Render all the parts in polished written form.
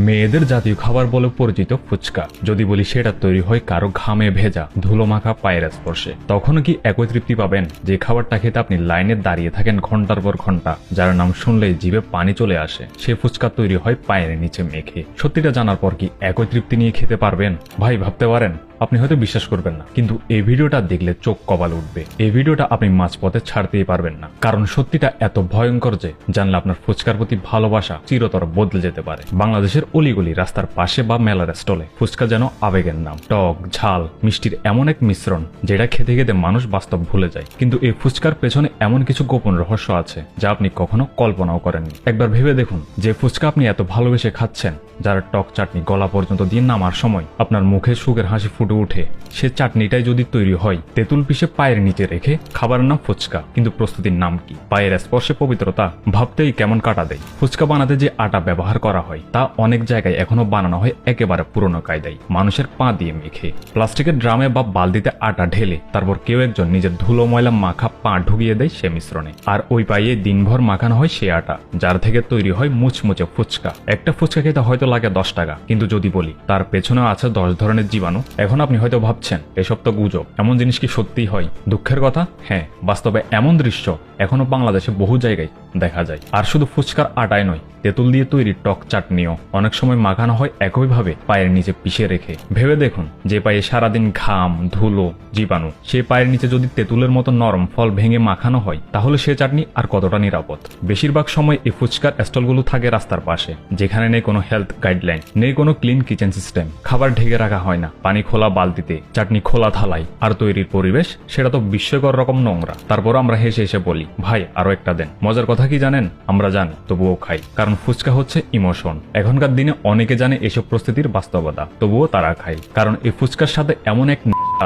মেয়েদের জাতীয় খাবার বলে পরিচিত ফুচকা যদি বলি সেটা তৈরি হয় কারো ঘামে ভেজা ধুলো মাখা পায়ের স্পর্শে, তখনও কি একই তৃপ্তি পাবেন যে খাবারটা খেতে আপনি লাইনে দাঁড়িয়ে থাকেন ঘন্টার পর ঘন্টা, যার নাম শুনলেই জিভে পানি চলে আসে? সে ফুচকা তৈরি হয় পায়ের নিচে মেখে। সত্যিটা জানার পর কি একই তৃপ্তি নিয়ে খেতে পারবেন? ভাই ভাবতে পারেন, আপনি হয়তো বিশ্বাস করবেন না, কিন্তু এই ভিডিওটা দেখলে চোখ কপাল উঠবে। এই ভিডিওটা আপনি মাঝপথে ছাড়তেই পারবেন না, কারণ সত্যিটা এত ভয়ঙ্কর যে জানলে আপনার ফুচকার প্রতি ভালোবাসা চিরতর বদলে যেতে পারে। বাংলাদেশের অলিগলি, রাস্তার পাশে বা মেলার স্টলে ফুচকা যেন আবেগের নাম। টক, ঝাল, মিষ্টির এমন এক মিশ্রণ যেটা খেতে খেতে মানুষ বাস্তব ভুলে যায়। কিন্তু এই ফুচকার পেছনে এমন কিছু গোপন রহস্য আছে যা আপনি কখনো কল্পনাও করেননি। একবার ভেবে দেখুন, যে ফুচকা আপনি এত ভালোবেসে খাচ্ছেন, যার টক চাটনি গলা পর্যন্ত দিয়ে নামার সময় আপনার মুখে সুখের হাসি ফুটে উঠে, সে চাটনিটাই যদি তৈরি হয় তেঁতুল পিষে পায়ের নিচে রেখে। খাবারের নাম ফুচকা, কিন্তু প্রস্তুতির নাম কি? পায়ের স্পর্শে পবিত্রতা। ভাবতেই কেমন কাটা দেয়। ফুচকা বানাতে যে আটা ব্যবহার করা হয় তা অনেক জায়গায় এখনো বানানো হয় একেবারে পুরনো কায়দায়, মানুষের পা দিয়ে মেখে। প্লাস্টিকের ড্রামে বা বালতিতে আটা ঢেলে তারপর কেউ একজন নিজের ধুলো ময়লা মাখা পা ঢুকিয়ে দেয় সে মিশ্রণে, আর ওই পায়ে দিনভর মাখানো হয় সে আটা, যার থেকে তৈরি হয় মুচমুচে ফুচকা। একটা ফুচকা খেতে হয়তো লাগে 10 টাকা, কিন্তু যদি বলি তার পেছনে আছে 10 ধরনের জীবাণু। এখন আপনি হয়তো ভাবছেন এসব তো গুজব, এমন জিনিস কি সত্যি হয়? দুঃখের কথা, হ্যাঁ, বাস্তবে এমন দৃশ্য এখনো বাংলাদেশে বহু জায়গায় দেখা যায়। আর শুধু ফুচকার আটায় নয়, তেঁতুল দিয়ে তৈরি টক চাটনিও অনেক সময় মাখানো হয় একইভাবে পায়ের নিচে পিষে রেখে। ভেবে দেখুন, যে পায়ে সারাদিন ঘাম, ধুলো, জীবাণু, সে পায়ের নিচে যদি তেঁতুলের মতো নরম ফল ভেঙে মাখানো হয়, তাহলে সে চাটনি আর কতটা নিরাপদ? বেশিরভাগ সময় এই ফুচকার স্টলগুলো থাকে রাস্তার পাশে, যেখানে নেই কোনো হেলথ গাইডলাইন, নেই কোনো ক্লিন কিচেন সিস্টেম। খাবার ঢেকে রাখা হয় না, পানি খোলা বালতিতে, চাটনি খোলা থালায়, আর তৈরির পরিবেশ সেটা তো বিস্ময়কর রকম নোংরা। তারপর আমরা হেসে হেসে বলি, ভাই আরো একটা দেন। মজার কথা কি জানেন? আমরা জানি, তবুও খাই, কারণ ফুচকা হচ্ছে ইমোশন। এখনকার দিনে অনেকে জানে এসব পরিস্থিতির বাস্তবতা, তবুও তারা খায়, কারণ এই ফুচকার সাথে এমন এক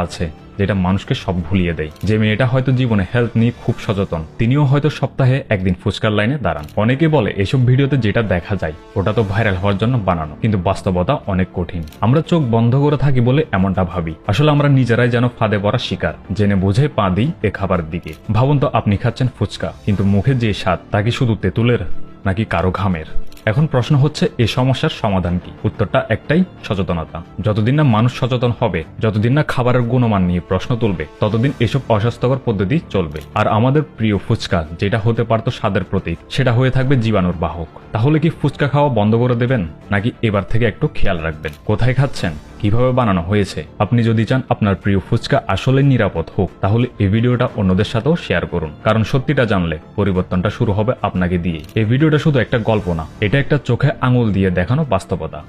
আছে যেটা মানুষকে সব ভুলিয়ে দেয়। যে মেয়েটা হয়তো জীবনে হেলথ নিয়ে খুব সচেতন, তিনিও হয়তো সপ্তাহে একদিন ফুচকার লাইনে দাঁড়ান। অনেকে বলে এসব ভিডিওতে যেটা দেখা যায় ওটা তো ভাইরাল হওয়ার জন্য বানানো, কিন্তু বাস্তবতা অনেক কঠিন। আমরা চোখ বন্ধ করে থাকি বলে এমনটা ভাবি, আসলে আমরা নিজেরাই যেন ফাঁদে পড়া শিকার, জেনে বুঝে পা দিই এ খাবার দিকে। ভাবুন তো, আপনি খাচ্ছেন ফুচকা, কিন্তু মুখে যে স্বাদ তা কি শুধু তেঁতুলের নাকি কারো ঘামের? এখন প্রশ্ন হচ্ছে, এই সমস্যার সমাধান কি? উত্তরটা একটাই, সচেতনতা। যতদিন না মানুষ সচেতন হবে, যতদিন না খাবারের গুণমান নিয়ে প্রশ্ন তুলবে, ততদিন এসব অস্বাস্থ্যকর পদ্ধতি চলবে। আর আমাদের প্রিয় ফুচকা, যেটা হতে পারতো স্বাদের প্রতীক, সেটা হয়ে থাকবে জীবাণুর বাহক। তাহলে কি ফুচকা খাওয়া বন্ধ করে দেবেন, নাকি এবার থেকে একটু খেয়াল রাখবেন কোথায় খাচ্ছেন, কিভাবে বানানো হয়েছে? আপনি যদি চান আপনার প্রিয় ফুচকা আসলে নিরাপদ হোক, তাহলে এই ভিডিওটা অন্যদের সাথেও শেয়ার করুন, কারণ সত্যিটা জানলে পরিবর্তনটা শুরু হবে আপনাকে দিয়ে। এই ভিডিওটা শুধু একটা গল্প না, এটা একটা চোখে আঙুল দিয়ে দেখানো বাস্তবতা।